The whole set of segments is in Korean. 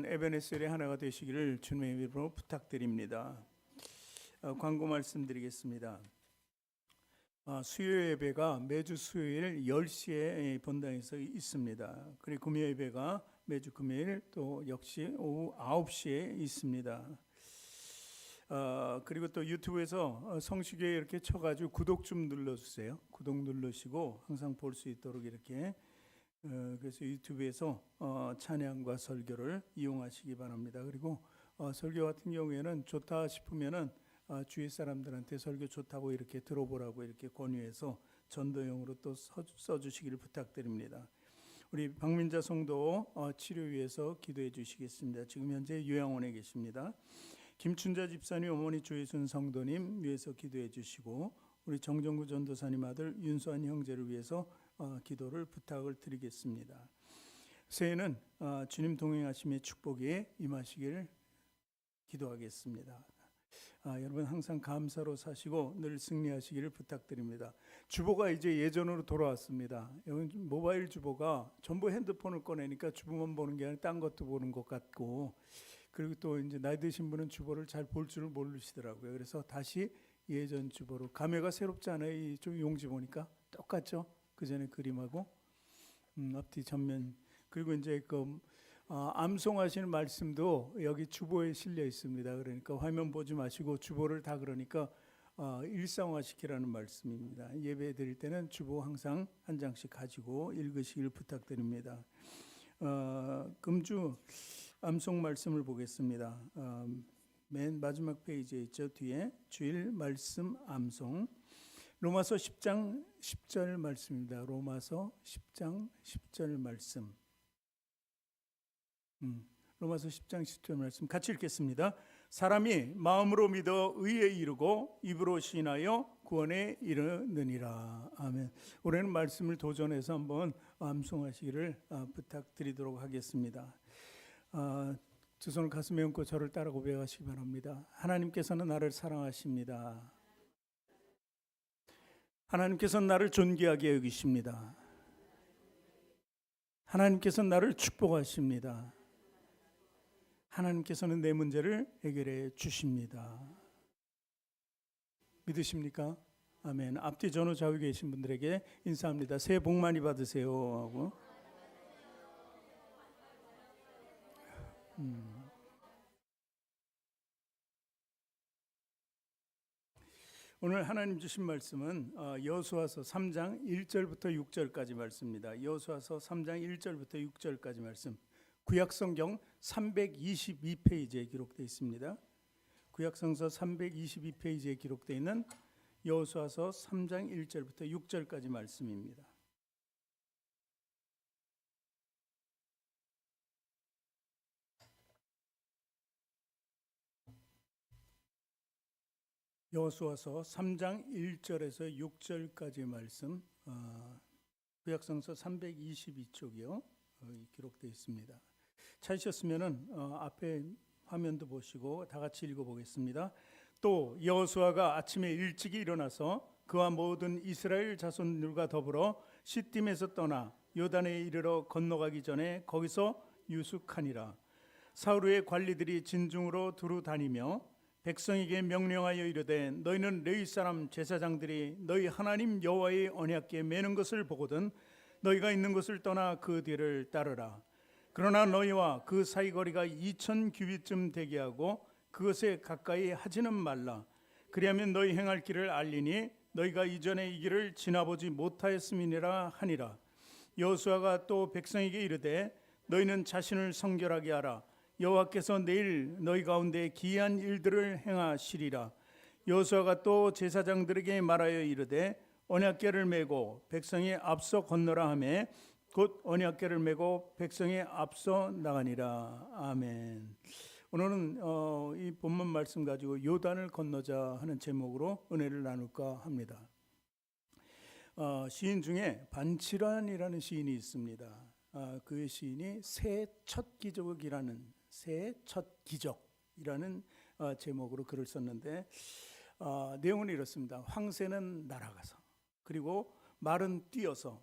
여러분 에베네셀의 하나가 되시기를 주님의 이름으로 부탁드립니다. 광고 말씀드리겠습니다. 수요 예배가 매주 수요일 10시에 본당에서 있습니다. 그리고 금요 예배가 매주 금요일 또 역시 오후 9시에 있습니다. 그리고 또 유튜브에서 성시교회 이렇게 쳐가지고 구독 좀 눌러주세요. 구독 누르시고 항상 볼 수 있도록 이렇게 그래서 유튜브에서 찬양과 설교를 이용하시기 바랍니다. 그리고 설교 같은 경우에는 좋다 싶으면은 주위 사람들한테 설교 좋다고 이렇게 들어보라고 이렇게 권유해서 전도용으로 또 써주시기를 부탁드립니다. 우리 박민자 성도 치료 위해서 기도해 주시겠습니다. 지금 현재 요양원에 계십니다. 김춘자 집사님, 어머니 조혜순 성도님 위해서 기도해 주시고, 우리 정정구 전도사님 아들 윤수환 형제를 위해서 기도를 부탁을 드리겠습니다. 새해는 주님 동행하심의 축복이 임하시길 기도하겠습니다. 여러분 항상 감사로 사시고 늘 승리하시기를 부탁드립니다. 주보가 이제 예전으로 돌아왔습니다. 여러분 모바일 주보가 전부 핸드폰을 꺼내니까 주보만 보는 게 아니라 딴 것도 보는 것 같고, 그리고 또 이제 나이 드신 분은 주보를 잘 볼 줄 모르시더라고요. 그래서 다시 예전 주보로, 감회가 새롭지 않아요? 좀 용지 보니까 똑같죠? 그 전에 그림하고 앞뒤 전면. 그리고 이제 암송하시는 말씀도 여기 주보에 실려 있습니다. 그러니까 화면 보지 마시고 주보를 다 그러니까 일상화시키라는 말씀입니다. 예배 드릴 때는 주보 항상 한 장씩 가지고 읽으시길 부탁드립니다. 금주 암송 말씀을 보겠습니다. 맨 마지막 페이지에 있죠. 뒤에 주일 말씀 암송, 로마서 10장 10절 말씀입니다. 로마서 10장 10절 말씀. 로마서 10장 10절 말씀 같이 읽겠습니다. 사람이 마음으로 믿어 의에 이르고 입으로 시인하여 구원에 이르느니라. 아멘. 올해는 말씀을 도전해서 한번 암송하시기를 부탁드리도록 하겠습니다. 두 손을 가슴에 얹고 저를 따라 고백하시기 바랍니다. 하나님께서는 나를 사랑하십니다. 하나님께서는 나를 존귀하게 여기십니다. 하나님께서는 나를 축복하십니다. 하나님께서는 내 문제를 해결해 주십니다. 믿으십니까? 아멘. 앞뒤 전후 좌우에 계신 분들에게 인사합니다. 새해 복 많이 받으세요 하고. 오늘 하나님 주신 말씀은 여호수아서 3장 1절부터 6절까지 말씀입니다. 여호수아서 3장 1절부터 6절까지 말씀. 구약성경 322페이지에 기록되어 있습니다. 구약성서 322페이지에 기록되어 있는 여호수아서 3장 1절부터 6절까지 말씀입니다. 여호수아서 3장 1절에서 6절까지 말씀, 구약성서 322쪽이요 기록되어 있습니다. 찾으셨으면은 앞에 화면도 보시고 다 같이 읽어보겠습니다. 또 여호수아가 아침에 일찍이 일어나서 그와 모든 이스라엘 자손들과 더불어 시딤에서 떠나 요단에 이르러 건너가기 전에 거기서 유숙하니라. 사울의 관리들이 진중으로 두루 다니며 백성에게 명령하여 이르되, 너희는 레위 사람 제사장들이 너희 하나님 여호와의 언약궤 매는 것을 보거든 너희가 있는 곳을 떠나 그 뒤를 따르라. 그러나 너희와 그 사이 거리가 2000규빗쯤 되게 하고 그것에 가까이 하지는 말라. 그리하면 너희 행할 길을 알리니 너희가 이전에 이 길을 지나보지 못하였음이니라 하니라. 여호수아가 또 백성에게 이르되, 너희는 자신을 성결하게 하라. 여호와께서 내일 너희 가운데 기이한 일들을 행하시리라. 여호수아가 또 제사장들에게 말하여 이르되, 언약궤를 메고 백성이 앞서 건너라 하매 곧 언약궤를 메고 백성이 앞서 나가니라. 아멘. 오늘은 이 본문 말씀 가지고 요단을 건너자 하는 제목으로 은혜를 나눌까 합니다. 시인 중에 반치란이라는 시인이 있습니다. 그 시인이 새해 첫 기적이라는 제목으로 글을 썼는데, 내용은 이렇습니다. 황새는 날아가서, 그리고 말은 뛰어서,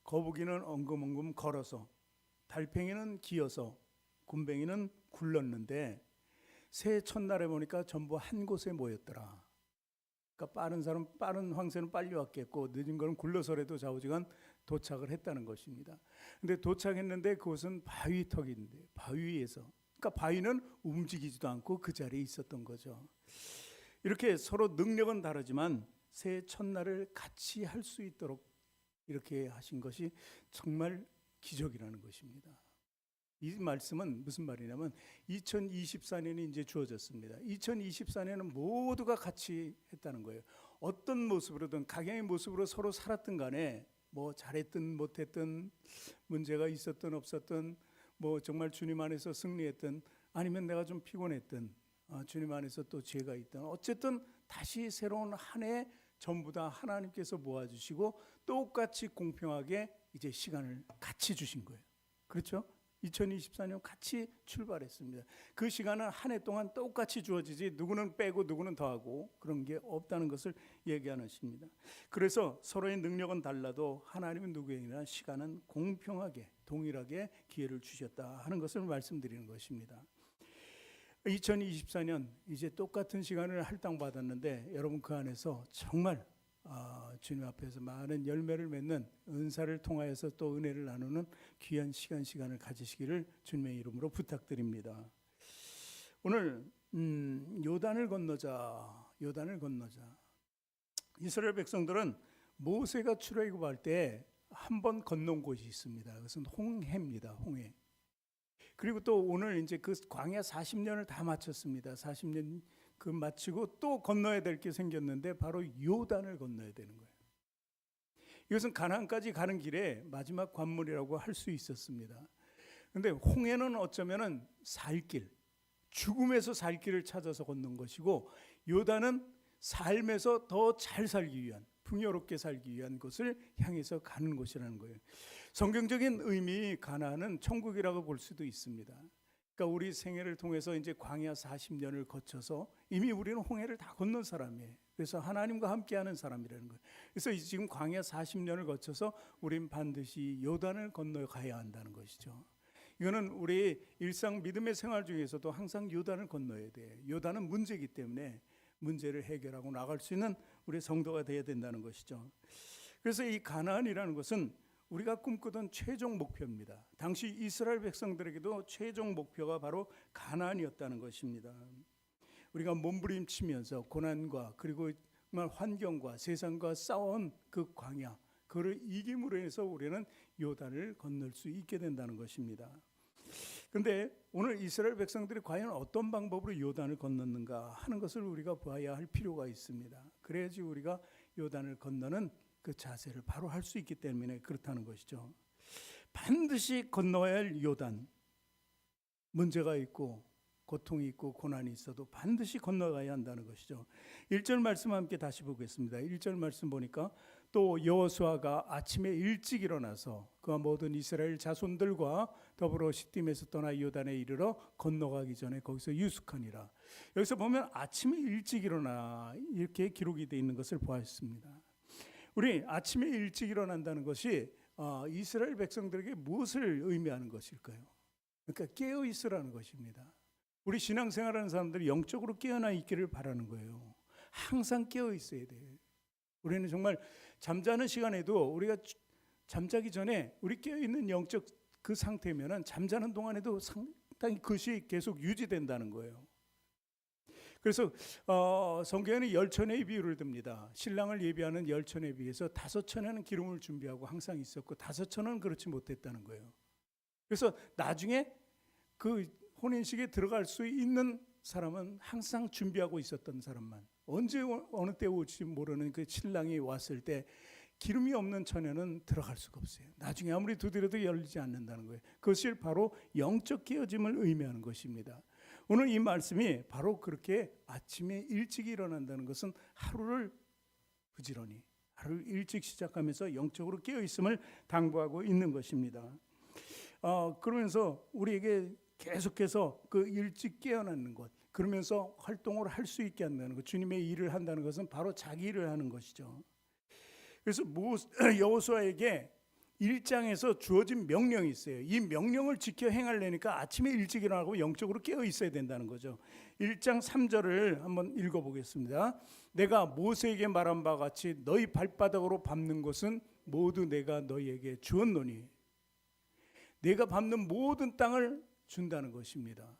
거북이는 엉금엉금 걸어서, 달팽이는 기어서, 군뱅이는 굴렀는데 새해 첫날에 보니까 전부 한 곳에 모였더라. 그러니까 빠른 황새는 빨리 왔겠고 늦은 거는 굴러서라도 좌우지간 도착을 했다는 것입니다. 근데 도착했는데 그곳은 바위턱인데 바위 위에서, 그러니까 바위는 움직이지도 않고 그 자리에 있었던 거죠. 이렇게 서로 능력은 다르지만 새해 첫날을 같이 할 수 있도록 이렇게 하신 것이 정말 기적이라는 것입니다. 이 말씀은 무슨 말이냐면 2024년이 이제 주어졌습니다. 2024년은 모두가 같이 했다는 거예요. 어떤 모습으로든 각양의 모습으로 서로 살았든 간에 뭐 잘했든 못했든 문제가 있었든 없었든 뭐 정말 주님 안에서 승리했든 아니면 내가 좀 피곤했든 주님 안에서 또 죄가 있든 어쨌든 다시 새로운 한 해 전부 다 하나님께서 모아주시고 똑같이 공평하게 이제 시간을 같이 주신 거예요. 그렇죠? 2024년 같이 출발했습니다. 그 시간은 한 해 동안 똑같이 주어지지 누구는 빼고 누구는 더하고 그런 게 없다는 것을 얘기하는 것입니다. 그래서 서로의 능력은 달라도 하나님은 누구에게나 시간은 공평하게 동일하게 기회를 주셨다 하는 것을 말씀드리는 것입니다. 2024년 이제 똑같은 시간을 할당받았는데 여러분 그 안에서 정말 주님 앞에서 많은 열매를 맺는 은사를 통하여서 또 은혜를 나누는 귀한 시간을 가지시기를 주님의 이름으로 부탁드립니다. 오늘 요단을 건너자. 이스라엘 백성들은 모세가 출애굽할 때 한 번 건넌 곳이 있습니다. 그것은 홍해입니다. 홍해. 그리고 또 오늘 이제 그 광야 40년을 다 마쳤습니다. 40년 그 마치고 또 건너야 될 게 생겼는데 바로 요단을 건너야 되는 거예요. 이것은 가나안까지 가는 길에 마지막 관문이라고 할 수 있었습니다. 그런데 홍해는 어쩌면은 살 길, 죽음에서 살 길을 찾아서 걷는 것이고 요단은 삶에서 더 잘 살기 위한, 풍요롭게 살기 위한 곳을 향해서 가는 곳이라는 거예요. 성경적인 의미 가나안은 천국이라고 볼 수도 있습니다. 그러니까 우리 생애를 통해서 이제 광야 40년을 거쳐서 이미 우리는 홍해를 다 건넌 사람이에요. 그래서 하나님과 함께하는 사람이라는 거예요. 그래서 지금 광야 40년을 거쳐서 우린 반드시 요단을 건너가야 한다는 것이죠. 이거는 우리 일상 믿음의 생활 중에서도 항상 요단을 건너야 돼요. 요단은 문제이기 때문에 문제를 해결하고 나갈 수 있는 우리 성도가 되어야 된다는 것이죠. 그래서 이 가나안이라는 것은 우리가 꿈꾸던 최종 목표입니다. 당시 이스라엘 백성들에게도 최종 목표가 바로 가나안이었다는 것입니다. 우리가 몸부림치면서 고난과 그리고 정말 환경과 세상과 싸운 그 광야, 그를 이김으로 해서 우리는 요단을 건널 수 있게 된다는 것입니다. 그런데 오늘 이스라엘 백성들이 과연 어떤 방법으로 요단을 건넜는가 하는 것을 우리가 봐야 할 필요가 있습니다. 그래야지 우리가 요단을 건너는 그 자세를 바로 할 수 있기 때문에 그렇다는 것이죠. 반드시 건너야 할 요단, 문제가 있고 고통이 있고 고난이 있어도 반드시 건너가야 한다는 것이죠. 1절 말씀 함께 다시 보겠습니다. 1절 말씀 보니까 또 여호수아가 아침에 일찍 일어나서 그와 모든 이스라엘 자손들과 더불어 시딤에서 떠나 요단에 이르러 건너가기 전에 거기서 유숙하니라. 여기서 보면 아침에 일찍 일어나 이렇게 기록이 되어 있는 것을 보았습니다. 우리 아침에 일찍 일어난다는 것이 이스라엘 백성들에게 무엇을 의미하는 것일까요? 그러니까 깨어 있으라는 것입니다. 우리 신앙생활하는 사람들이 영적으로 깨어나 있기를 바라는 거예요. 항상 깨어 있어야 돼요. 우리는 정말 잠자는 시간에도 우리가 잠자기 전에 우리 깨어 있는 영적 그 상태면은 잠자는 동안에도 상당히 그것이 계속 유지된다는 거예요. 그래서 성경에는 열천의 비유를 듭니다. 신랑을 예비하는 열천에 비해서 5천에는 기름을 준비하고 항상 있었고 5천은 그렇지 못했다는 거예요. 그래서 나중에 그 혼인식에 들어갈 수 있는 사람은 항상 준비하고 있었던 사람만, 언제 어느 때 올지 모르는 그 신랑이 왔을 때 기름이 없는 처녀는 들어갈 수가 없어요. 나중에 아무리 두드려도 열리지 않는다는 거예요. 그것이 바로 영적 깨어짐을 의미하는 것입니다. 오늘 이 말씀이 바로 그렇게 아침에 일찍 일어난다는 것은 하루를 부지런히 하루를 일찍 시작하면서 영적으로 깨어있음을 당부하고 있는 것입니다. 그러면서 우리에게 계속해서 그 일찍 깨어나는 것, 그러면서 활동을 할 수 있게 한다는 것, 주님의 일을 한다는 것은 바로 자기 일을 하는 것이죠. 그래서 여호수아에게 1장에서 주어진 명령이 있어요. 이 명령을 지켜 행하려니까 아침에 일찍 일어나고 영적으로 깨어 있어야 된다는 거죠. 1장 3절을 한번 읽어보겠습니다. 내가 모세에게 말한 바와 같이 너희 발바닥으로 밟는 것은 모두 내가 너희에게 주었노니. 내가 밟는 모든 땅을 준다는 것입니다.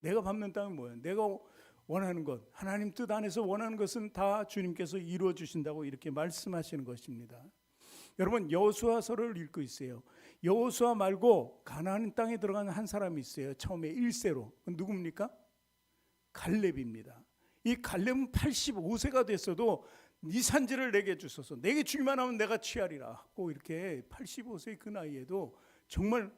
내가 밟는 땅은 뭐예요? 내가 원하는 것, 하나님 뜻 안에서 원하는 것은 다 주님께서 이루어 주신다고 이렇게 말씀하시는 것입니다. 여러분, 여호수아서를 읽고 있어요. 여호수아 말고 가나안 땅에 들어간 한 사람이 있어요. 처음에 1세로. 누굽니까? 갈렙입니다. 이 갈렙은 85세가 됐어도 네 산지를 내게 주소서, 내게 주기만 하면 내가 취하리라 하고 이렇게 85세의 그 나이에도 정말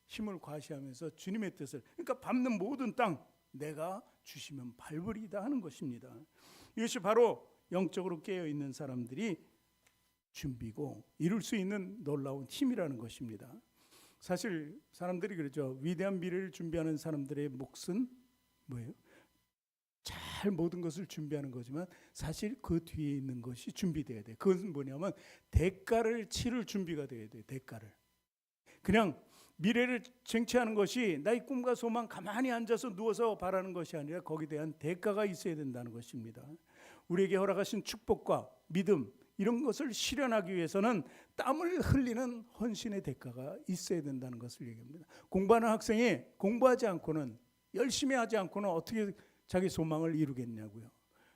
힘을 과시하면서 주님의 뜻을, 그러니까 밟는 모든 땅 내가 주시면 밟으리다 하는 것입니다. 이것이 바로 영적으로 깨어있는 사람들이 준비고 이룰 수 있는 놀라운 힘이라는 것입니다. 사실 사람들이 그러죠. 위대한 미래를 준비하는 사람들의 몫은 뭐예요? 잘 모든 것을 준비하는 거지만 사실 그 뒤에 있는 것이 준비돼야 돼요. 그것은 뭐냐면 대가를 치를 준비가 돼야 돼요. 대가를. 그냥 미래를 쟁취하는 것이 나의 꿈과 소망 가만히 앉아서 누워서 바라는 것이 아니라 거기에 대한 대가가 있어야 된다는 것입니다. 우리에게 허락하신 축복과 믿음, 이런 것을 실현하기 위해서는 땀을 흘리는 헌신의 대가가 있어야 된다는 것을 얘기합니다. 공부하는 학생이 공부하지 않고는, 열심히 하지 않고는 어떻게 자기 소망을 이루겠냐고요.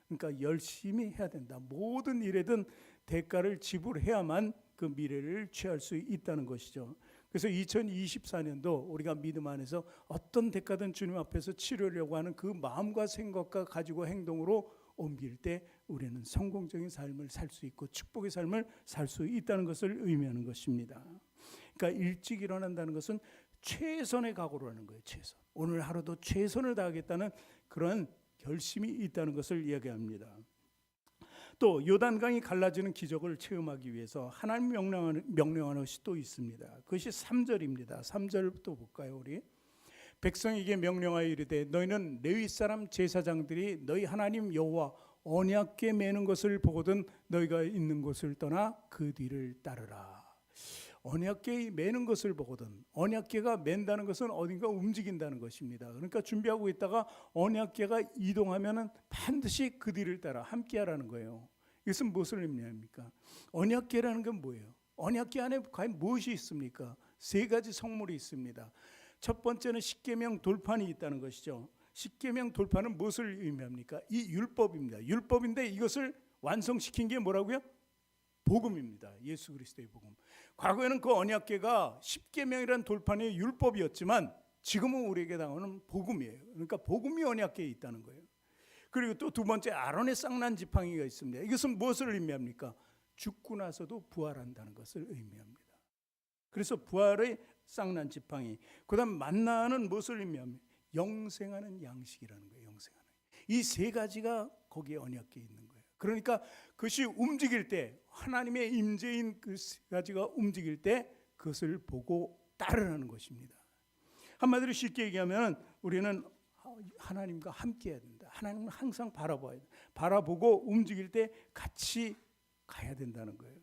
그러니까 열심히 해야 된다. 모든 일에든 대가를 지불해야만 그 미래를 취할 수 있다는 것이죠. 그래서 2024년도 우리가 믿음 안에서 어떤 대가든 주님 앞에서 치르려고 하는 그 마음과 생각과 가지고 행동으로 옮길 때 우리는 성공적인 삶을 살 수 있고 축복의 삶을 살 수 있다는 것을 의미하는 것입니다. 그러니까 일찍 일어난다는 것은 최선의 각오를 하는 거예요. 최선. 오늘 하루도 최선을 다하겠다는 그런 결심이 있다는 것을 이야기합니다. 또 요단강이 갈라지는 기적을 체험하기 위해서 하나님 명령하는 것이 또 있습니다. 그것이 3절입니다. 3절부터 볼까요? 우리 백성에게 명령하여 이르되 너희는 레위 사람 제사장들이 너희 하나님 여호와 언약궤 매는 것을 보거든 너희가 있는 곳을 떠나 그 뒤를 따르라. 언약궤 매는 것을 보거든. 언약궤가 맨다는 것은 어딘가 움직인다는 것입니다. 그러니까 준비하고 있다가 언약궤가 이동하면은 반드시 그 뒤를 따라 함께하라는 거예요. 이것은 무엇을 의미합니까? 언약궤라는 건 뭐예요? 언약궤 안에 과연 무엇이 있습니까? 세 가지 성물이 있습니다. 첫 번째는 십계명 돌판이 있다는 것이죠. 십계명 돌판은 무엇을 의미합니까? 이 율법입니다. 율법인데 이것을 완성시킨 게 뭐라고요? 복음입니다. 예수 그리스도의 복음. 과거에는 그 언약궤가 십계명이라는 돌판의 율법이었지만 지금은 우리에게 당하는 복음이에요. 그러니까 복음이 언약궤에 있다는 거예요. 그리고 또 두 번째 아론의 쌍난 지팡이가 있습니다. 이것은 무엇을 의미합니까? 죽고 나서도 부활한다는 것을 의미합니다. 그래서 부활의 쌍난 지팡이. 그다음 만나는 무엇을 의미합니까? 영생하는 양식이라는 거예요. 영생하는. 이 세 가지가 거기에 언약궤에 있는 거예요. 그러니까 그것이 움직일 때, 하나님의 임재인 그 세 가지가 움직일 때 그것을 보고 따르라는 것입니다. 한마디로 쉽게 얘기하면 우리는 하나님과 함께 해야 된다. 하나님을 항상 바라봐야 된다. 바라보고 움직일 때 같이 가야 된다는 거예요.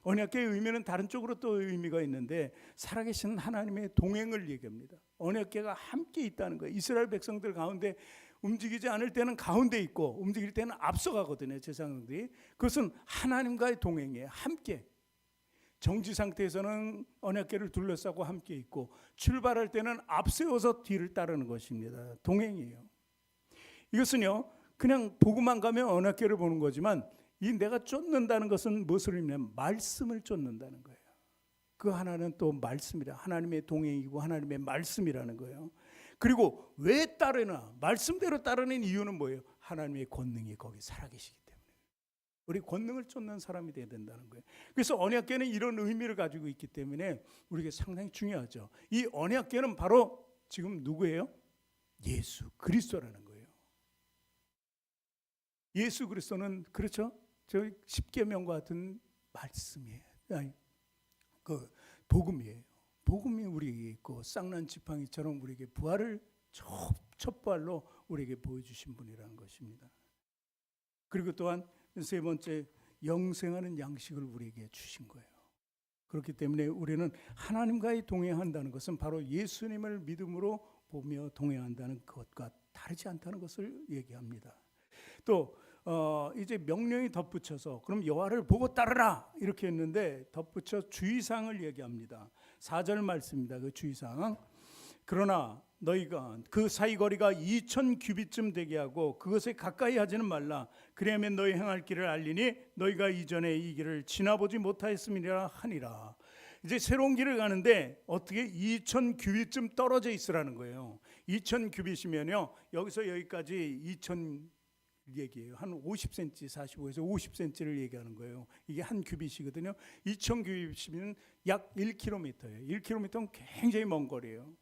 언약궤의 의미는 다른 쪽으로 또 의미가 있는데 살아계신 하나님의 동행을 얘기합니다. 언약궤가 함께 있다는 거예요. 이스라엘 백성들 가운데 움직이지 않을 때는 가운데 있고 움직일 때는 앞서가거든요. 제사장들이. 그것은 하나님과의 동행이에요. 함께. 정지 상태에서는 언약궤를 둘러싸고 함께 있고 출발할 때는 앞세워서 뒤를 따르는 것입니다. 동행이에요. 이것은요, 그냥 보고만 가면 언약궤를 보는 거지만 이 내가 쫓는다는 것은 무엇을 의미하냐면 말씀을 쫓는다는 거예요. 그 하나는 또 말씀이라, 하나님의 동행이고 하나님의 말씀이라는 거예요. 그리고 왜 따르나? 말씀대로 따르는 이유는 뭐예요? 하나님의 권능이 거기 살아계시기 때문에. 우리 권능을 쫓는 사람이 되어야 된다는 거예요. 그래서 언약궤는 이런 의미를 가지고 있기 때문에 우리에게 상당히 중요하죠. 이 언약궤는 바로 지금 누구예요? 예수 그리스도라는 거예요. 예수 그리스도는 그렇죠? 저 십계명과 같은 말씀이에요. 아니, 그 복음이에요. 복음이 우리에게 있고 쌍난 지팡이처럼 우리에게 부활을 첫 부활로 우리에게 보여주신 분이라는 것입니다. 그리고 또한 세 번째, 영생하는 양식을 우리에게 주신 거예요. 그렇기 때문에 우리는 하나님과의 동행한다는 것은 바로 예수님을 믿음으로 보며 동행한다는 것과 다르지 않다는 것을 얘기합니다. 또 이제 명령이 덧붙여서 그럼 여호와를 보고 따르라 이렇게 했는데 덧붙여 주의사항을 얘기합니다. 4절 말씀입니다. 그 주의사항. 그러나 너희가 그 사이 거리가 2000 규빗쯤 되게 하고 그것에 가까이 하지는 말라. 그리하면 너희 행할 길을 알리니 너희가 이전에 이 길을 지나보지 못하였음이라 하니라. 이제 새로운 길을 가는데 어떻게 2000 규빗쯤 떨어져 있으라는 거예요. 2000 규빗이면요 여기서 여기까지 2000 얘기예요. 한 50cm, 45에서 50cm를 얘기하는 거예요. 이게 한 규빗이거든요. 2000 규빗이면 약 1km예요. 1km는 굉장히 먼 거리예요.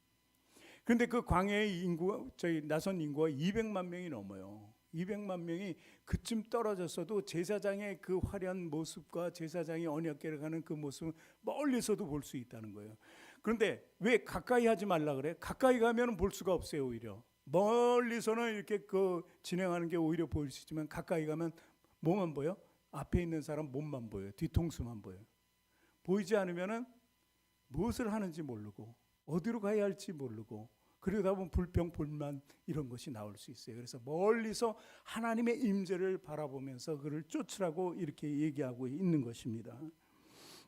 그런데 그 광야의 인구가 나선 인구가 200만 명이 넘어요. 200만 명이 그쯤 떨어졌어도 제사장의 그 화려한 모습과 제사장이 언약궤를 가는 그 모습은 멀리서도 볼 수 있다는 거예요. 그런데 왜 가까이 하지 말라 그래? 가까이 가면 볼 수가 없어요. 오히려 멀리서는 이렇게 그 진행하는 게 오히려 보일 수 있지만 가까이 가면 뭐만 보여? 앞에 있는 사람 몸만 보여요. 뒤통수만 보여요. 보이지 않으면은 무엇을 하는지 모르고 어디로 가야 할지 모르고 그러다 보면 불평, 불만 이런 것이 나올 수 있어요. 그래서 멀리서 하나님의 임재를 바라보면서 그를 쫓으라고 이렇게 얘기하고 있는 것입니다.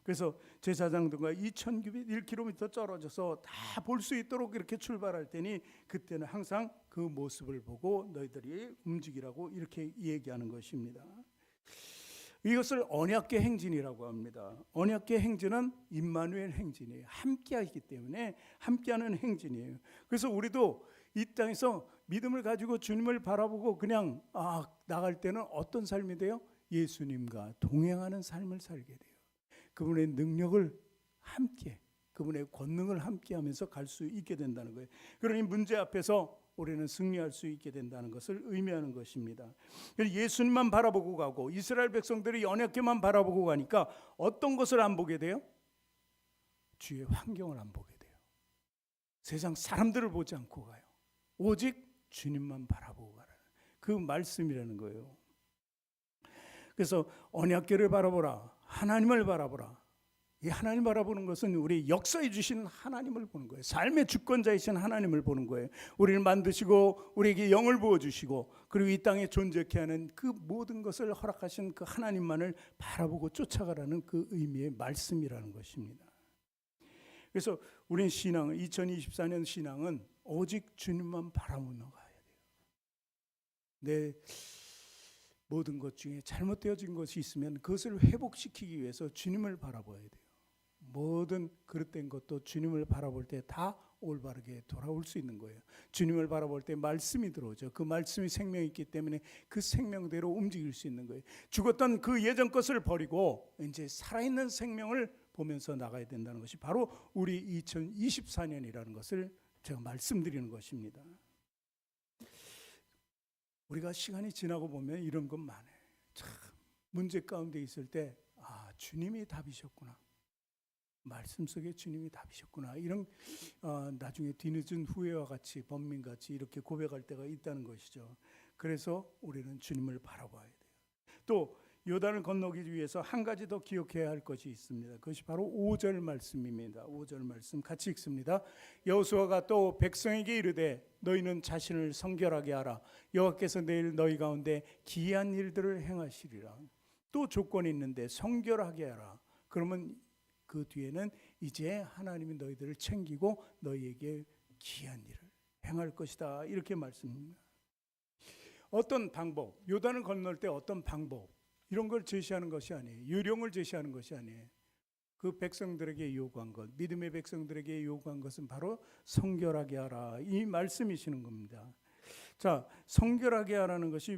그래서 제사장들과 2000 규빗 1km 떨어져서 다 볼 수 있도록 이렇게 출발할 테니 그때는 항상 그 모습을 보고 너희들이 움직이라고 이렇게 얘기하는 것입니다. 이것을 언약궤 행진이라고 합니다. 언약궤 행진은 임마누엘 행진이에요. 함께하기 때문에 함께하는 행진이에요. 그래서 우리도 이 땅에서 믿음을 가지고 주님을 바라보고 그냥 나갈 때는 어떤 삶이 돼요? 예수님과 동행하는 삶을 살게 돼요. 그분의 능력을 함께, 그분의 권능을 함께하면서 갈 수 있게 된다는 거예요. 그러니 문제 앞에서 우리는 승리할 수 있게 된다는 것을 의미하는 것입니다. 예수님만 바라보고 가고 이스라엘 백성들이 언약궤만 바라보고 가니까 어떤 것을 안 보게 돼요? 주위의 환경을 안 보게 돼요. 세상 사람들을 보지 않고 가요. 오직 주님만 바라보고 가라는 그 말씀이라는 거예요. 그래서 언약궤를 바라보라, 하나님을 바라보라. 이 하나님 바라보는 것은 우리 역사해 주신 하나님을 보는 거예요. 삶의 주권자이신 하나님을 보는 거예요. 우리를 만드시고 우리에게 영을 부어주시고 그리고 이 땅에 존재케 하는 그 모든 것을 허락하신 그 하나님만을 바라보고 쫓아가라는 그 의미의 말씀이라는 것입니다. 그래서 우린 신앙은 2024년 신앙은 오직 주님만 바라보며 가야 돼요. 내 모든 것 중에 잘못되어진 것이 있으면 그것을 회복시키기 위해서 주님을 바라봐야 돼요. 모든 그릇된 것도 주님을 바라볼 때 다 올바르게 돌아올 수 있는 거예요. 주님을 바라볼 때 말씀이 들어오죠. 그 말씀이 생명이 있기 때문에 그 생명대로 움직일 수 있는 거예요. 죽었던 그 예전 것을 버리고 이제 살아있는 생명을 보면서 나가야 된다는 것이 바로 우리 2024년이라는 것을 제가 말씀드리는 것입니다. 우리가 시간이 지나고 보면 이런 것 많아요. 참 문제 가운데 있을 때 주님이 답이셨구나. 말씀 속에 주님이 답이셨구나. 이런 나중에 뒤늦은 후회와 같이 번민같이 이렇게 고백할 때가 있다는 것이죠. 그래서 우리는 주님을 바라봐야 돼요. 또 요단을 건너기 위해서 한 가지 더 기억해야 할 것이 있습니다. 그것이 바로 5절 말씀입니다. 5절 말씀 같이 읽습니다. 여호수아가 또 백성에게 이르되 너희는 자신을 성결하게 하라. 여호와께서 내일 너희 가운데 기이한 일들을 행하시리라. 또 조건이 있는데 성결하게 하라. 그러면 그 뒤에는 이제 하나님이 너희들을 챙기고 너희에게 기이한 일을 행할 것이다. 이렇게 말씀합니다. 어떤 방법, 요단을 건널 때 어떤 방법 이런 걸 제시하는 것이 아니에요. 요령을 제시하는 것이 아니에요. 그 백성들에게 요구한 것, 믿음의 백성들에게 요구한 것은 바로 성결하게 하라. 이 말씀이시는 겁니다. 자, 성결하게 하라는 것이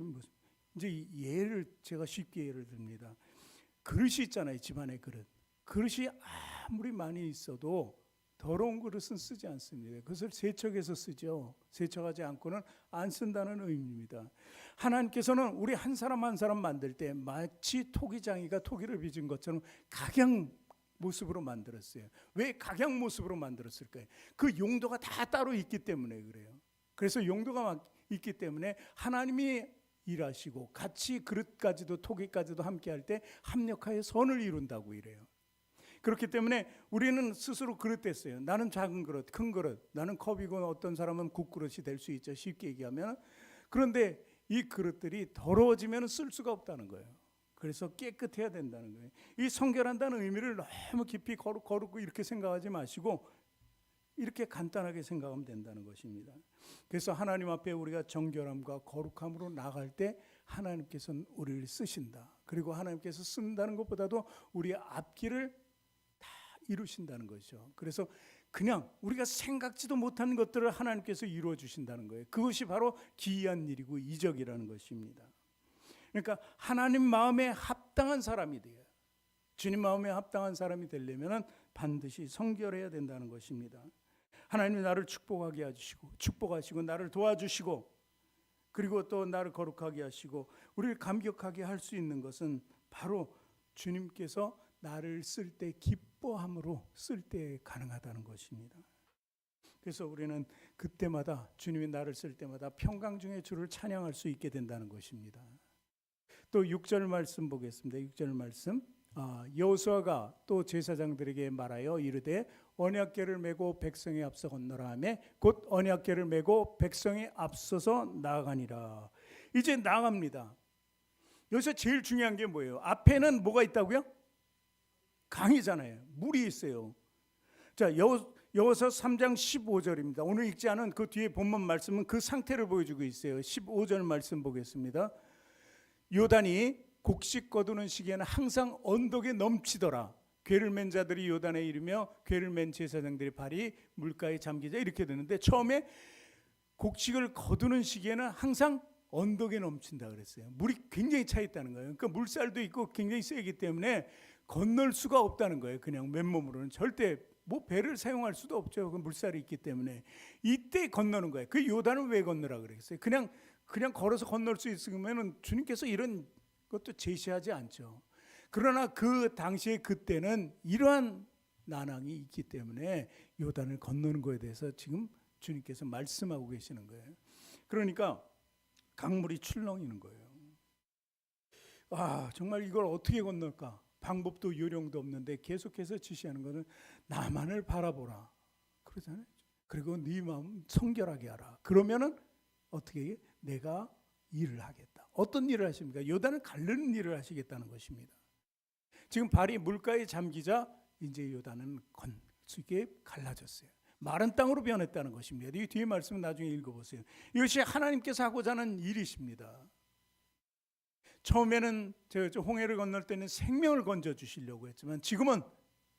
이제 예를 제가 쉽게 예를 듭니다. 그릇이 있잖아요. 집안의 그릇. 그릇이 아무리 많이 있어도 더러운 그릇은 쓰지 않습니다. 그것을 세척해서 쓰죠. 세척하지 않고는 안 쓴다는 의미입니다. 하나님께서는 우리 한 사람 한 사람 만들 때 마치 토기장이가 토기를 빚은 것처럼 각양 모습으로 만들었어요. 왜 각양 모습으로 만들었을까요? 그 용도가 다 따로 있기 때문에 그래요. 그래서 용도가 있기 때문에 하나님이 일하시고 같이 그릇까지도 토기까지도 함께 할 때 합력하여 선을 이룬다고 이래요. 그렇기 때문에 우리는 스스로 그릇됐어요. 나는 작은 그릇, 큰 그릇, 나는 컵이고 어떤 사람은 국그릇이 될 수 있죠. 쉽게 얘기하면. 그런데 이 그릇들이 더러워지면 쓸 수가 없다는 거예요. 그래서 깨끗해야 된다는 거예요. 이 성결한다는 의미를 너무 깊이 거룩고 이렇게 생각하지 마시고 이렇게 간단하게 생각하면 된다는 것입니다. 그래서 하나님 앞에 우리가 정결함과 거룩함으로 나갈 때 하나님께서는 우리를 쓰신다. 그리고 하나님께서 쓴다는 것보다도 우리의 앞길을 다 이루신다는 것이죠. 그래서 그냥 우리가 생각지도 못한 것들을 하나님께서 이루어 주신다는 거예요. 그것이 바로 기이한 일이고 이적이라는 것입니다. 그러니까 하나님 마음에 합당한 사람이 돼요. 주님 마음에 합당한 사람이 되려면 반드시 성결해야 된다는 것입니다. 하나님이 나를 축복하게 해주시고 축복하시고 나를 도와주시고 그리고 또 나를 거룩하게 하시고 우리를 감격하게 할 수 있는 것은 바로 주님께서 나를 쓸 때 기뻐함으로 쓸 때 가능하다는 것입니다. 그래서 우리는 그때마다 주님이 나를 쓸 때마다 평강 중에 주를 찬양할 수 있게 된다는 것입니다. 또 6절 말씀 보겠습니다. 6절 말씀. 여호수아가 또 제사장들에게 말하여 이르되 언약궤를 메고 백성에 앞서 건너라 하며 곧 언약궤를 메고 백성에 앞서서 나아가니라. 이제 나갑니다. 여기서 제일 중요한 게 뭐예요? 앞에는 뭐가 있다고요? 강이잖아요. 물이 있어요. 자, 여호수아 3장 15절입니다. 오늘 읽지 않은 그 뒤에 본문 말씀은 그 상태를 보여주고 있어요. 15절 말씀 보겠습니다. 요단이 곡식 거두는 시기에는 항상 언덕에 넘치더라. 궤를 맨 자들이 요단에 이르며 궤를 맨 제사장들의 발이 물가에 잠기자 이렇게 되는데 처음에 곡식을 거두는 시기에는 항상 언덕에 넘친다 그랬어요. 물이 굉장히 차 있다는 거예요. 그러니까 물살도 있고 굉장히 세기 때문에 건널 수가 없다는 거예요. 그냥 맨몸으로는 절대 뭐 배를 사용할 수도 없죠. 그 물살이 있기 때문에 이때 건너는 거예요. 그 요단을 왜 건너라 그랬어요? 그냥 걸어서 건널 수 있으면 주님께서 이런 것도 제시하지 않죠. 그러나 그 당시에 그때는 이러한 난항이 있기 때문에 요단을 건너는 것에 대해서 지금 주님께서 말씀하고 계시는 거예요. 그러니까 강물이 출렁이는 거예요. 정말 이걸 어떻게 건널까? 방법도 요령도 없는데 계속해서 지시하는 것은 나만을 바라보라 그러잖아요. 그리고 네 마음 성결하게 하라. 그러면은 어떻게 내가 일을 하겠다. 어떤 일을 하십니까? 요단을 가르는 일을 하시겠다는 것입니다. 지금 발이 물가에 잠기자 이제 요단은 건수게 갈라졌어요. 마른 땅으로 변했다는 것입니다. 이 뒤에 말씀은 나중에 읽어보세요. 이것이 하나님께서 하고자 하는 일이십니다. 처음에는 홍해를 건널 때는 생명을 건져 주시려고 했지만 지금은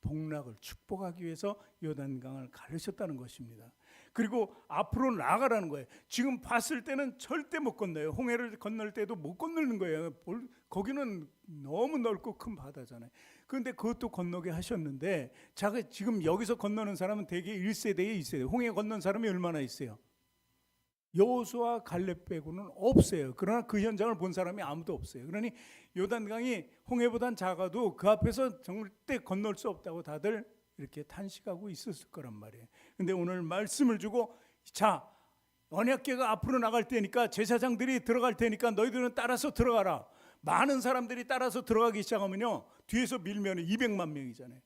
복락을 축복하기 위해서 요단강을 가르셨다는 것입니다. 그리고 앞으로 나아가라는 거예요. 지금 봤을 때는 절대 못 건너요. 홍해를 건널 때도 못 건너는 거예요. 거기는 너무 넓고 큰 바다잖아요. 그런데 그것도 건너게 하셨는데 지금 여기서 건너는 사람은 대개 1세대에 있어요. 홍해 건넌 사람이 얼마나 있어요? 여호수아 갈렙 빼고는 없어요. 그러나 그 현장을 본 사람이 아무도 없어요. 그러니 요단강이 홍해보단 작아도 그 앞에서 절대 건널 수 없다고 다들 이렇게 탄식하고 있었을 거란 말이에요. 근데 오늘 말씀을 주고 자, 언약궤가 앞으로 나갈 테니까 제사장들이 들어갈 테니까 너희들은 따라서 들어가라. 많은 사람들이 따라서 들어가기 시작하면요, 뒤에서 밀면 200만 명이잖아요.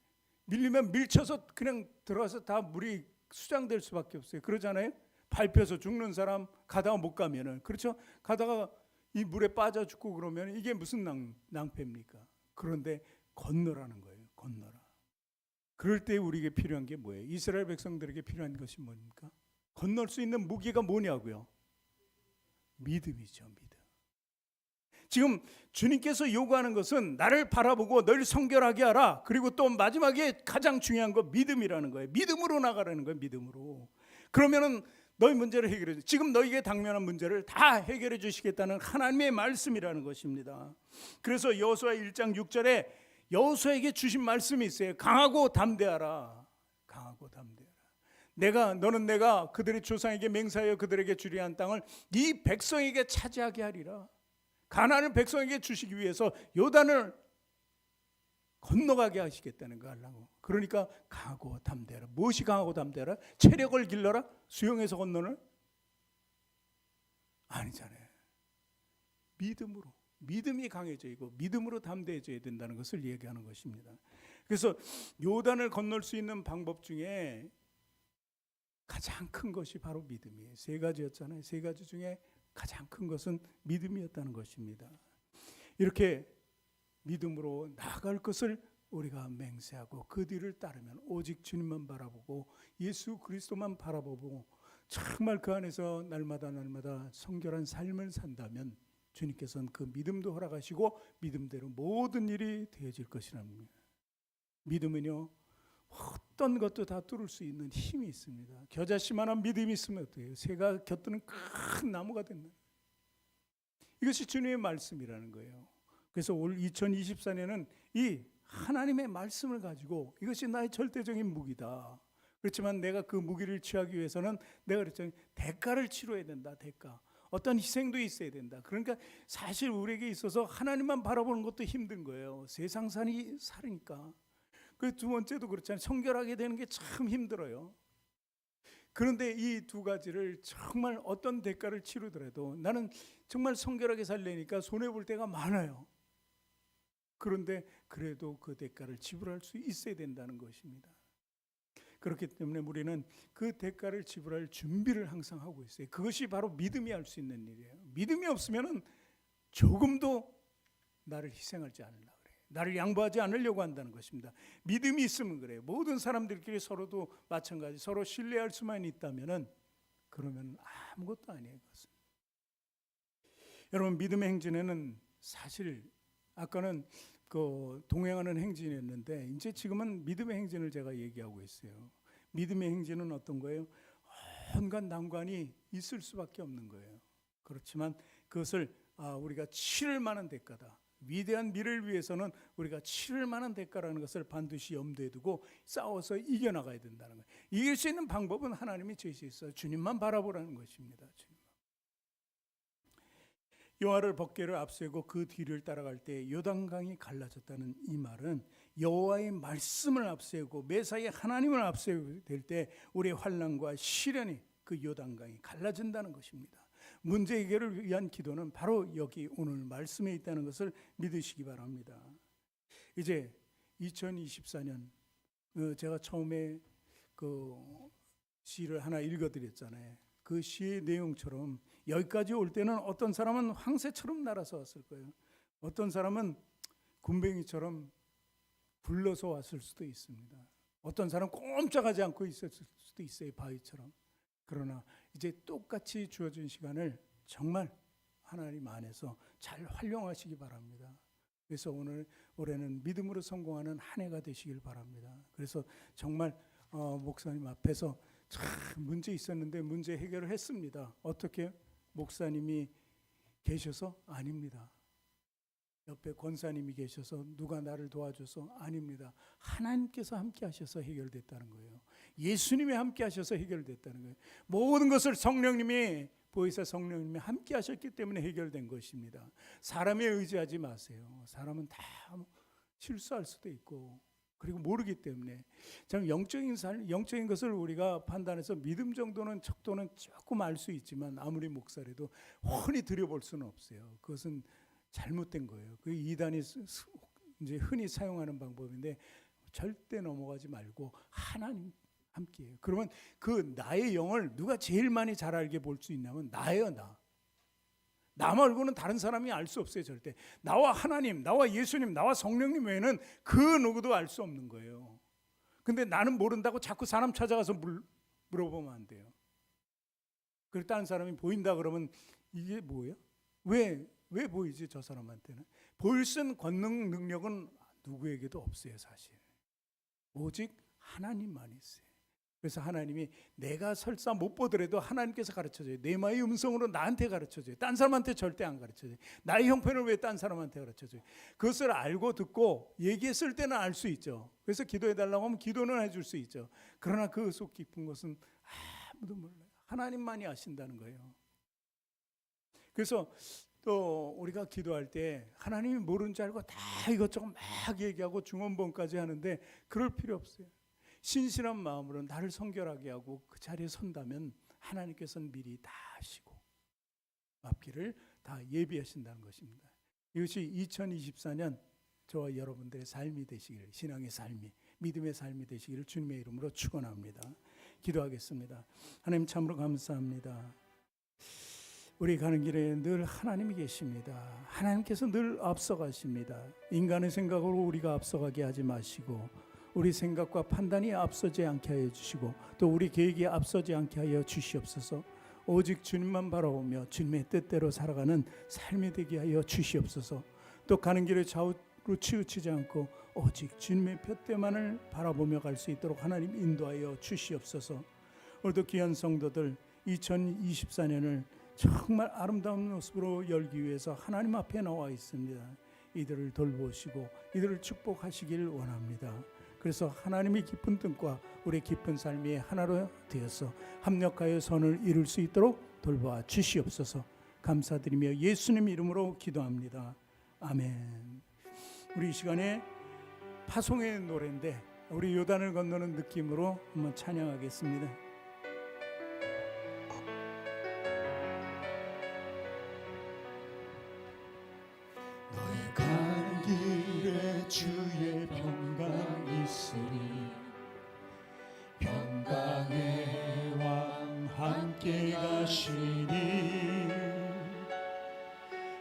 밀리면 밀쳐서 그냥 들어가서 다 물이 수장될 수밖에 없어요. 그러잖아요. 밟혀서 죽는 사람 가다가 못 가면은, 그렇죠? 가다가 이 물에 빠져 죽고 그러면 이게 무슨 낭패입니까? 그런데 건너라는 거예요. 건너라. 그럴 때 우리에게 필요한 게 뭐예요? 이스라엘 백성들에게 필요한 것이 뭡니까? 건널 수 있는 무기가 뭐냐고요? 믿음이죠. 믿음. 지금 주님께서 요구하는 것은 나를 바라보고 널 성결하게 하라. 그리고 또 마지막에 가장 중요한 거 믿음이라는 거예요. 믿음으로 나가라는 거예요. 믿음으로. 그러면은 너희 문제를 해결해 주. 지금 너희에게 당면한 문제를 다 해결해 주시겠다는 하나님의 말씀이라는 것입니다. 그래서 여호수아 1장 6절에 여호수아에게 주신 말씀이 있어요. 강하고 담대하라. 강하고 담대하라. 너는 내가 그들의 조상에게 맹세하여 그들에게 주리라 한 땅을 네 백성에게 차지하게 하리라. 가나안을 백성에게 주시기 위해서 요단을 건너가게 하시겠다는 거 하려고. 그러니까 강하고 담대하라. 무엇이 강하고 담대하라? 체력을 길러라? 수영해서 건너는? 아니잖아요. 믿음으로. 믿음이 강해져야 믿음으로 담대해져야 된다는 것을 얘기하는 것입니다. 그래서 요단을 건널 수 있는 방법 중에 가장 큰 것이 바로 믿음이에요. 세 가지였잖아요. 세 가지 중에 가장 큰 것은 믿음이었다는 것입니다. 이렇게 믿음으로 나아갈 것을 우리가 맹세하고 그 뒤를 따르면 오직 주님만 바라보고 예수 그리스도만 바라보고 정말 그 안에서 날마다 성결한 삶을 산다면 주님께서는 그 믿음도 허락하시고 믿음대로 모든 일이 되어질 것이랍니다. 믿음은요, 어떤 것도 다 뚫을 수 있는 힘이 있습니다. 겨자씨만한 믿음이 있으면 어때요? 새가 곁드는 큰 나무가 된다. 이것이 주님의 말씀이라는 거예요. 그래서 올 2024년은 이 하나님의 말씀을 가지고 이것이 나의 절대적인 무기다. 그렇지만 내가 그 무기를 취하기 위해서는 내가 그랬잖아요. 대가를 치러야 된다. 대가. 어떤 희생도 있어야 된다. 그러니까 사실 우리에게 있어서 하나님만 바라보는 것도 힘든 거예요. 세상 살으니까. 그 두 번째도 그렇잖아요. 성결하게 되는 게 참 힘들어요. 그런데 이 두 가지를 정말 어떤 대가를 치르더라도 나는 정말 성결하게 살려니까 손해볼 때가 많아요. 그런데 그래도 그 대가를 지불할 수 있어야 된다는 것입니다. 그렇기 때문에 우리는 그 대가를 지불할 준비를 항상 하고 있어요. 그것이 바로 믿음이 할 수 있는 일이에요. 믿음이 없으면 조금도 나를 희생하지 않으려고 그래요. 나를 양보하지 않으려고 한다는 것입니다. 믿음이 있으면 그래요. 모든 사람들끼리 서로도 마찬가지 서로 신뢰할 수만 있다면 그러면 아무것도 아니에요. 그것은. 여러분 믿음의 행진에는 사실 아까는 그 동행하는 행진이었는데 이제 지금은 믿음의 행진을 제가 얘기하고 있어요. 믿음의 행진은 어떤 거예요? 온갖 난관이 있을 수밖에 없는 거예요. 그렇지만 그것을 우리가 치를 만한 대가다. 위대한 미래를 위해서는 우리가 치를 만한 대가라는 것을 반드시 염두에 두고 싸워서 이겨나가야 된다는 거예요. 이길 수 있는 방법은 하나님이 제시했어요. 주님만 바라보라는 것입니다. 주님. 여호와를 법궤를 앞세우고 그 뒤를 따라갈 때 요단강이 갈라졌다는 이 말은 여호와의 말씀을 앞세우고 매사에 하나님을 앞세우게 될 때 우리의 환난과 시련이 그 요단강이 갈라진다는 것입니다. 문제 해결을 위한 기도는 바로 여기 오늘 말씀에 있다는 것을 믿으시기 바랍니다. 이제 2024년 제가 처음에 그 시를 하나 읽어드렸잖아요. 그 시의 내용처럼 여기까지 올 때는 어떤 사람은 황새처럼 날아서 왔을 거예요. 어떤 사람은 굼벵이처럼 굴러서 왔을 수도 있습니다. 어떤 사람은 꼼짝하지 않고 있었을 수도 있어요. 바위처럼. 그러나 이제 똑같이 주어진 시간을 정말 하나님 안에서 잘 활용하시기 바랍니다. 그래서 올해는 믿음으로 성공하는 한 해가 되시길 바랍니다. 그래서 정말 목사님 앞에서 참 문제 있었는데 문제 해결을 했습니다. 어떻게? 목사님이 계셔서? 아닙니다. 옆에 권사님이 계셔서 누가 나를 도와줘서? 아닙니다. 하나님께서 함께 하셔서 해결됐다는 거예요. 예수님이 함께 하셔서 해결됐다는 거예요. 모든 것을 성령님이 보혜사 성령님이 함께 하셨기 때문에 해결된 것입니다. 사람에 의지하지 마세요. 사람은 다 실수할 수도 있고 그리고 모르기 때문에 참 영적인 것을 우리가 판단해서 믿음 정도는 척도는 조금 알 수 있지만 아무리 목사라도 훤히 들여볼 수는 없어요. 그것은 잘못된 거예요. 그 이단이 이제 흔히 사용하는 방법인데 절대 넘어가지 말고 하나님 함께해요. 그러면 그 나의 영을 누가 제일 많이 잘 알게 볼 수 있냐면 나예요. 나 말고는 다른 사람이 알 수 없어요. 절대. 나와 하나님, 나와 예수님, 나와 성령님 외에는 그 누구도 알 수 없는 거예요. 근데 나는 모른다고 자꾸 사람 찾아가서 물어보면 안 돼요. 그리고 다른 사람이 보인다 그러면 이게 뭐예요? 왜 보이지 저 사람한테는? 보일 수 있는 권능 능력은 누구에게도 없어요. 사실. 오직 하나님만 있어요. 그래서 하나님이 내가 설사 못 보더라도 하나님께서 가르쳐줘요. 내마의 음성으로 나한테 가르쳐줘요. 딴 사람한테 절대 안 가르쳐줘요. 나의 형편을 왜 딴 사람한테 가르쳐줘요? 그것을 알고 듣고 얘기했을 때는 알 수 있죠. 그래서 기도해달라고 하면 기도는 해줄 수 있죠. 그러나 그 속 깊은 것은 아무도 몰라요. 하나님만이 아신다는 거예요. 그래서 또 우리가 기도할 때 하나님이 모르는 줄 알고 다 이것저것 막 얘기하고 중언부언까지 하는데 그럴 필요 없어요. 신실한 마음으로 나를 성결하게 하고 그 자리에 선다면 하나님께서는 미리 다 아시고 앞길을 다 예비하신다는 것입니다. 이것이 2024년 저와 여러분들의 삶이 되시기를, 신앙의 삶이, 믿음의 삶이 되시기를 주님의 이름으로 축원합니다. 기도하겠습니다. 하나님 참으로 감사합니다. 우리 가는 길에 늘 하나님이 계십니다. 하나님께서 늘 앞서가십니다. 인간의 생각으로 우리가 앞서가게 하지 마시고, 우리 생각과 판단이 앞서지 않게 하여 주시고, 또 우리 계획이 앞서지 않게 하여 주시옵소서. 오직 주님만 바라보며 주님의 뜻대로 살아가는 삶이 되게 하여 주시옵소서. 또 가는 길에 좌우로 치우치지 않고 오직 주님의 푯대만을 바라보며 갈 수 있도록 하나님 인도하여 주시옵소서. 오늘도 귀한 성도들 2024년을 정말 아름다운 모습으로 열기 위해서 하나님 앞에 나와 있습니다. 이들을 돌보시고 이들을 축복하시길 원합니다. 그래서 하나님의 깊은 뜻과 우리의 깊은 삶이 하나로 되어서 합력하여 선을 이룰 수 있도록 돌보아 주시옵소서. 감사드리며 예수님 이름으로 기도합니다. 아멘. 우리 이 시간에 파송의 노래인데 우리 요단을 건너는 느낌으로 한번 찬양하겠습니다. 너의 가는 길에 주의 평강이 있으리 평강의 왕 함께 가시니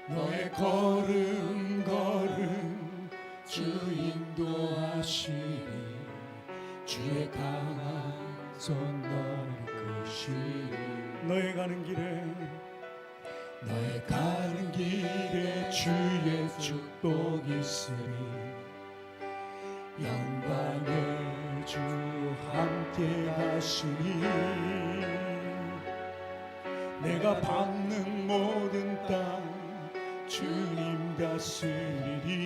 너의 걸음 걸음 주 인도하시니 주의 강한 손 너를 끄시리 너의 가는 길에 너의 가는 길에 주의 축복이 있으리 영광의 주 함께 하시니 내가 밟는 모든 땅 주님 다스리리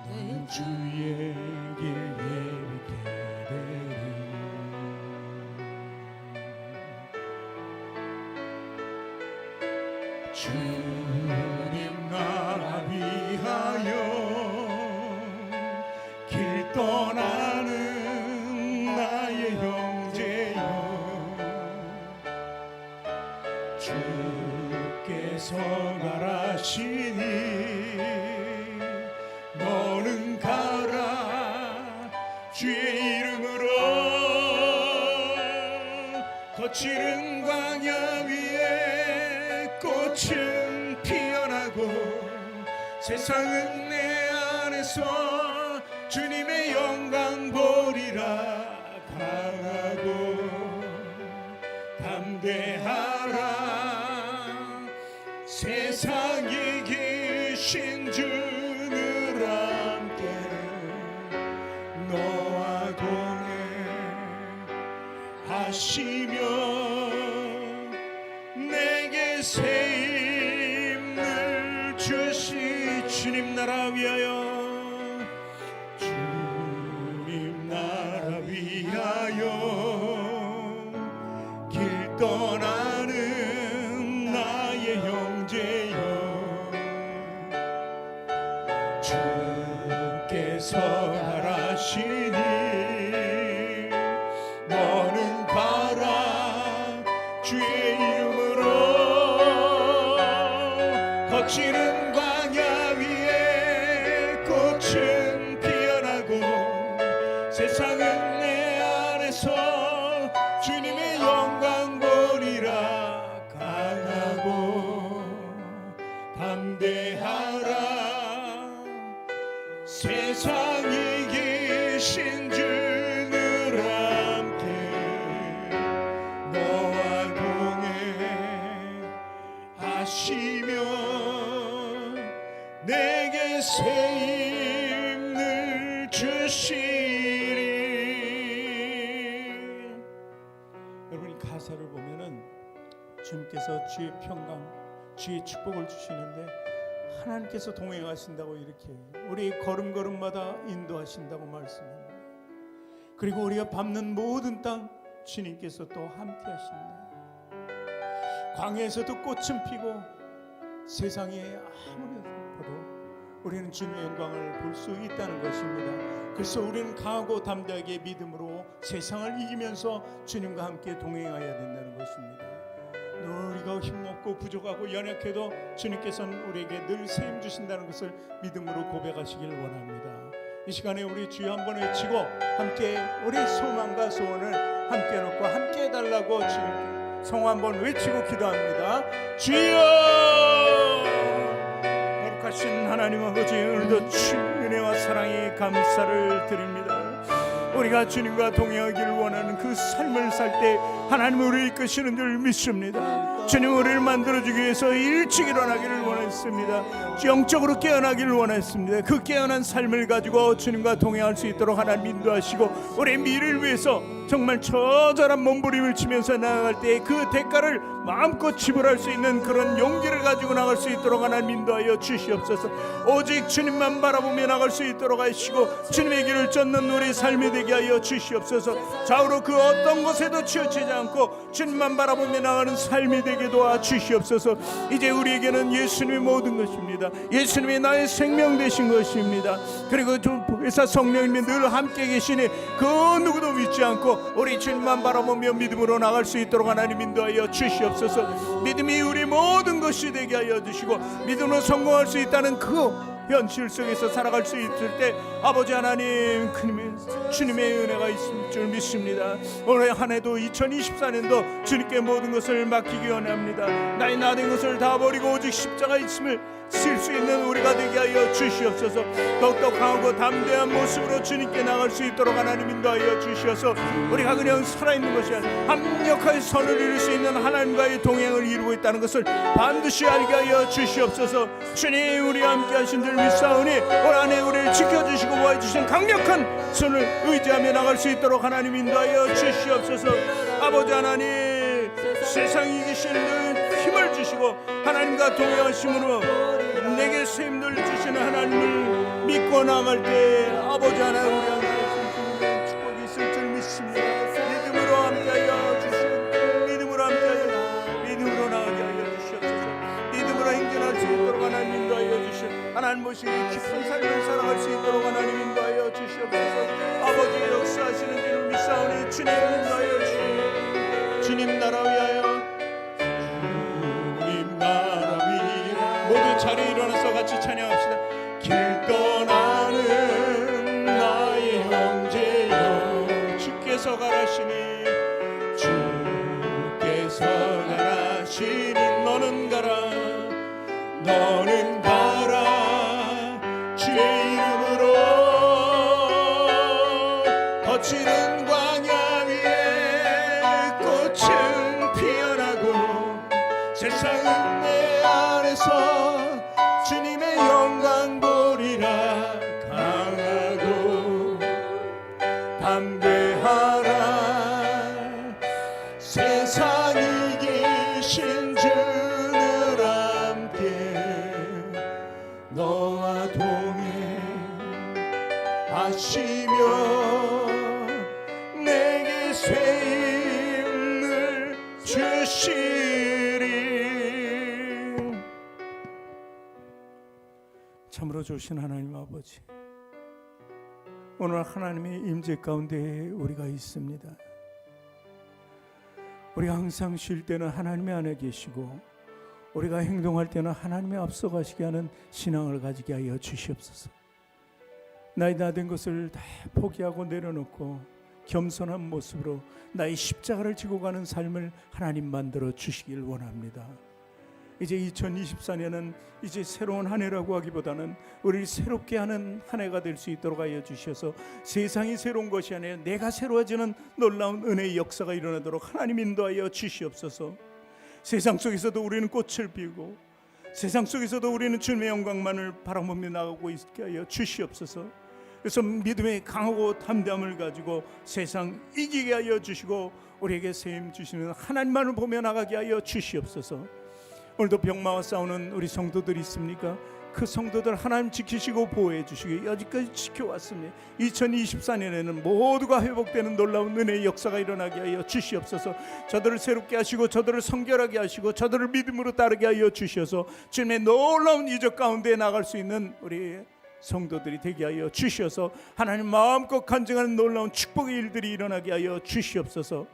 너는 주에게 예비게 되리 주님 나라 위하여 길 떠나는 나의 형제여 주께서 가라시니 너는 가라 주의 이름으로 거칠은 광야 위에 꽃은 피어나고 세상은 내 안에서 주님의 영광 보리라 강하고 담대하라 세상 이기신 주를 함께 너와 동행하시며 내게 새 힘을 주시 주님 나라 위하여 주님 나라 위하여 길 떠나는 나의 형제여 주께서 가라시니 너는 가라 주의 이름으로 거칠은 광야 위에 꽃은 피어나고 세상은 내 안에서 주님의 영광 보리라 강하고 담대하라 세상 이기신 주를 함께 너와 동행하시며 내게 새 힘을 주시리. 여러분 이 가사를 보면은 주님께서 주의 평강, 주의 축복을 주시는데 하나님께서 동행하신다고 이렇게 우리 걸음걸음마다 인도하신다고 말씀합니다. 그리고 우리가 밟는 모든 땅 주님께서 또 함께 하신다. 광야에서도 꽃은 피고 세상에 아무리 슬퍼도 우리는 주님의 영광을 볼 수 있다는 것입니다. 그래서 우리는 강하고 담대하게 믿음으로 세상을 이기면서 주님과 함께 동행해야 된다는 것입니다. 우리가 힘없고 부족하고 연약해도 주님께서는 우리에게 늘 세임 주신다는 것을 믿음으로 고백하시길 원합니다. 이 시간에 우리 주여 한번 외치고 함께 우리 소망과 소원을 함께 놓고 함께 해달라고 주님께 성호 한번 외치고 기도합니다. 주여! 거룩하신 하나님 아버지, 오늘도 주님의 은혜와 사랑에 감사를 드립니다. 우리가 주님과 동행하기를 원하는 그 삶을 살 때 하나님 우리를 이끄시는 줄 믿습니다. 주님 우리를 만들어주기 위해서 일찍 일어나기를 원했습니다. 영적으로 깨어나기를 원했습니다. 그 깨어난 삶을 가지고 주님과 동행할 수 있도록 하나님 인도하시고 우리의 미래를 위해서 정말 처절한 몸부림을 치면서 나아갈 때 그 대가를 마음껏 지불할 수 있는 그런 용기를 가지고 나갈 수 있도록 하나님 인도하여 주시옵소서. 오직 주님만 바라보며 나갈 수 있도록 하시고 주님의 길을 쫓는 우리 삶이 되게 하여 주시옵소서. 좌우로 그 어떤 것에도 치우치지 않고 주님만 바라보며 나가는 삶이 되게 도와 주시옵소서. 이제 우리에게는 예수님이 모든 것입니다. 예수님이 나의 생명 되신 것입니다. 그리고 회사 성령님이 늘 함께 계시니 그 누구도 믿지 않고 우리 주님만 바라보며 믿음으로 나갈 수 있도록 하나님 인도하여 주시옵소서. 믿음이 우리 모든 것이 되게 하여 주시고 믿음으로 성공할 수 있다는 그 현실 속에서 살아갈 수 있을 때 아버지 하나님 주님의 은혜가 있을 줄 믿습니다. 올해 한 해도 2024년도 주님께 모든 것을 맡기기 원합니다. 나의 나된 것을 다 버리고 오직 십자가 있음을 쓸 수 있는 우리가 되게 하여 주시옵소서. 더욱더 강하고 담대한 모습으로 주님께 나갈 수 있도록 하나님 인도하여 주시어서 우리가 그냥 살아있는 것이 아니라 합력하여 선을 이룰 수 있는 하나님과의 동행을 이루고 있다는 것을 반드시 알게 하여 주시옵소서. 주님 우리와 함께 하신 줄 믿사오니 올 한 해 우리를 지켜주시고 보호해주신 강력한 손을 의지하며 나갈 수 있도록 하나님 인도하여 주시옵소서. 아버지 하나님 세상이 이기시는 힘을 주시고 하나님과 동행하심으로 내게 힘을 주시는 하나님을 믿고 나갈 때 아버지 하나님 우리한테 축복이 있을 줄 믿습니다. 믿음으로 함께하여 주시옵소서. 믿음으로 함께하여 믿음으로 나가게 하여 주시옵소서. 믿음으로 행진할 수 있도록 하나님 인도하여 주시옵소서. 하나님 모시기 깊은 삶을 살아갈 수 있도록 하나님 인도하여 주시옵소서. 아버지의 역사하시는 줄 믿사오니 주님 인도하여 주시옵소서. 주님 나라 위하여 주님 나라 위하여 모두 자리에 일어나서 같이 찬양합시다. 길 떠나는 나의 형제여 주께서 가라시니 주께서 가라시니 너는 가라 너는 가라 주의 이름으로 거치는 광야 위에 꽃은 피어나고 세상은 내 안에서 주님의 영광 보리라 강하고 담대하라 세상 이기신 주를 함께 너와 동행하시며 내게 새 힘을 주시리. 참으로 좋으신 하나님 아버지, 오늘 하나님의 임재 가운데 우리가 있습니다. 우리가 항상 쉴 때는 하나님의 안에 계시고 우리가 행동할 때는 하나님의 앞서가시게 하는 신앙을 가지게 하여 주시옵소서. 나의 나된 것을 다 포기하고 내려놓고 겸손한 모습으로 나의 십자가를 지고 가는 삶을 하나님 만들어 주시길 원합니다. 이제 2024년은 이제 새로운 한 해라고 하기보다는 우리를 새롭게 하는 한 해가 될 수 있도록 하여 주셔서 세상이 새로운 것이 아니라 내가 새로워지는 놀라운 은혜의 역사가 일어나도록 하나님 인도하여 주시옵소서. 세상 속에서도 우리는 꽃을 피우고 세상 속에서도 우리는 주님의 영광만을 바라보며 나가고 있게 하여 주시옵소서. 그래서 믿음의 강하고 담대함을 가지고 세상 이기게 하여 주시고 우리에게 세임 주시는 하나님만을 보며 나가게 하여 주시옵소서. 오늘도 병마와 싸우는 우리 성도들이 있습니까? 그 성도들 하나님 지키시고 보호해 주시고 여기까지 지켜왔습니다. 2024년에는 모두가 회복되는 놀라운 은혜의 역사가 일어나게 하여 주시옵소서. 저들을 새롭게 하시고 저들을 성결하게 하시고 저들을 믿음으로 따르게 하여 주셔서 주님의 놀라운 이적 가운데 나갈 수 있는 우리 성도들이 되게 하여 주셔서 하나님 마음껏 간증하는 놀라운 축복의 일들이 일어나게 하여 주시옵소서.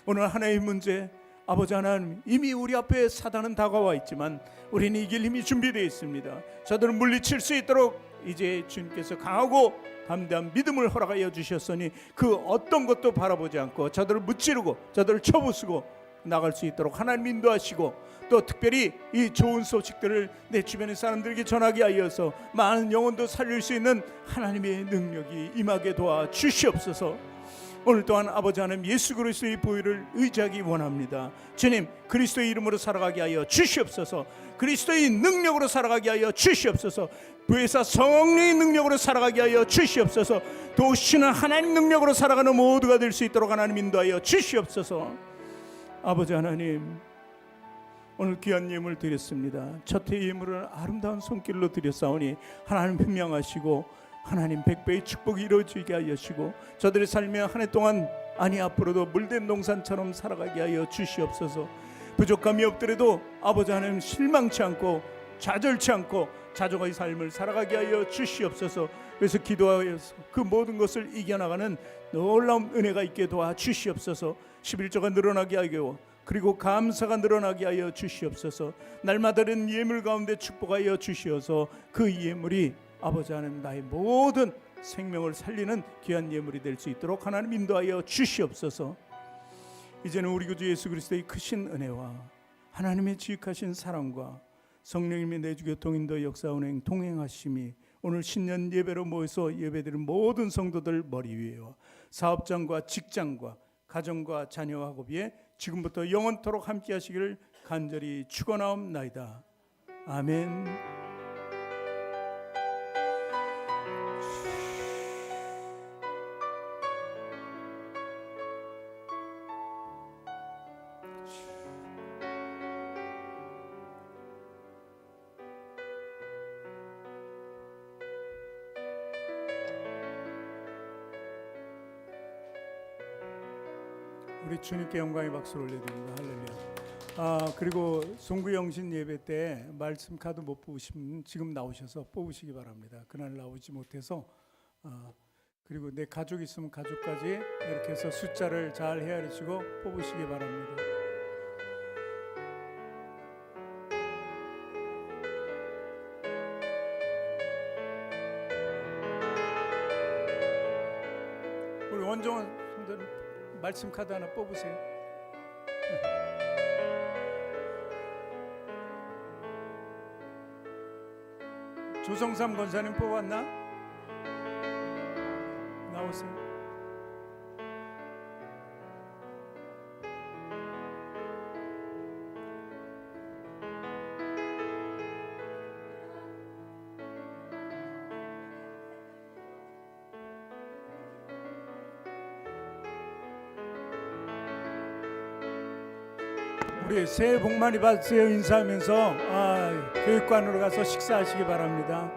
오늘 하나의 문제 아버지 하나님, 이미 우리 앞에 사단은 다가와 있지만 우리는 이길 힘이 준비되어 있습니다. 저들을 물리칠 수 있도록 이제 주님께서 강하고 담대한 믿음을 허락하여 주셨으니 그 어떤 것도 바라보지 않고 저들을 무찌르고 저들을 쳐부수고 나갈 수 있도록 하나님 인도하시고, 또 특별히 이 좋은 소식들을 내 주변의 사람들에게 전하게 하여서 많은 영혼도 살릴 수 있는 하나님의 능력이 임하게 도와 주시옵소서. 오늘 또한 아버지 하나님, 예수 그리스도의 보혈을 의지하기 원합니다. 주님, 그리스도의 이름으로 살아가게 하여 주시옵소서. 그리스도의 능력으로 살아가게 하여 주시옵소서. 부회사 성령의 능력으로 살아가게 하여 주시옵소서. 도우시는 하나님 능력으로 살아가는 모두가 될 수 있도록 하나님 인도하여 주시옵소서. 아버지 하나님, 오늘 귀한 예물 드렸습니다. 첫 해 예물을 아름다운 손길로 드렸사오니 하나님 분명하시고 하나님 백배의 축복이 이루어지게 하시고 저들의 삶에 한 해 동안 아니 앞으로도 물된 농산처럼 살아가게 하여 주시옵소서. 부족함이 없더라도 아버지 하나님 실망치 않고 좌절치 않고 자족의 삶을 살아가게 하여 주시옵소서. 그래서 기도하여서 그 모든 것을 이겨나가는 놀라운 은혜가 있게 도와 주시옵소서. 11조가 늘어나게 하고 그리고 감사가 늘어나게 하여 주시옵소서. 날마다 는 예물 가운데 축복하여 주시어서 그 예물이 아버지 하나님 나의 모든 생명을 살리는 귀한 예물이 될 수 있도록 하나님 인도하여 주시옵소서. 이제는 우리 구주 예수 그리스도의 크신 은혜와 하나님의 지극하신 사랑과 성령님의 내주 교통 인도 역사 운행 동행하심이 오늘 신년 예배로 모여서 예배드린 모든 성도들 머리 위에와 사업장과 직장과 가정과 자녀 학업에 지금부터 영원토록 함께 하시기를 간절히 축원하옵나이다. 아멘. 우리 주님께 영광의 박수를 올려드립니다. 할렐루야. 그리고 송구영신 예배 때 말씀 카드 못 뽑으시면 지금 나오셔서 뽑으시기 바랍니다. 그날 나오지 못해서 그리고 내 가족 있으면 가족까지 이렇게 해서 숫자를 잘 헤아리시고 뽑으시기 바랍니다. 우리 원정원 분들 말씀 카드 하나 뽑으세요. 조성삼 권사님 뽑았나? 나오세요. 우리 새해 복 많이 받으세요 인사하면서 교육관으로 가서 식사하시기 바랍니다.